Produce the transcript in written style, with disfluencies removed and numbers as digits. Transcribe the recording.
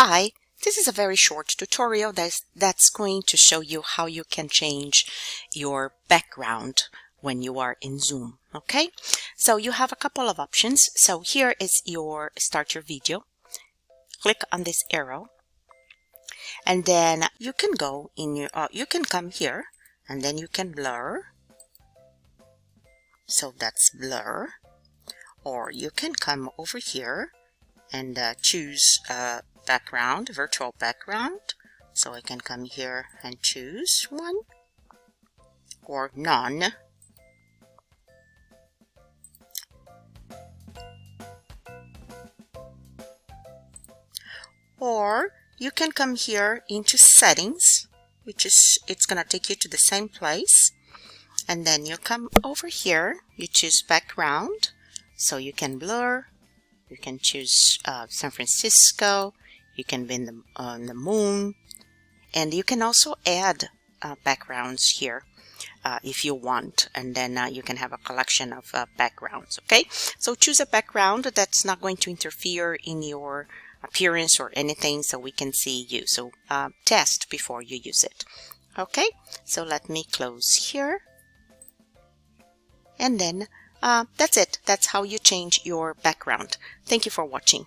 Hi, this is a very short tutorial that's going to show you how you can change your background when you are in Zoom. Okay, so you have a couple of options. So here is your start your video. Click on this arrow, and then you can go in your you can come here, and then you can blur. So that's blur, or you can come over here and choose background, virtual background. So I can come here and choose one, or none. Or you can come here into settings, which is, it's gonna take you to the same place, and then you come over here, you choose background. So you can blur, you can choose San Francisco, you can be on the moon, and you can also add backgrounds here if you want, and then you can have a collection of backgrounds. Okay, so choose a background that's not going to interfere in your appearance or anything, so we can see you. So test before you use it. Okay, so let me close here, and then that's it. That's how you change your background. Thank you for watching.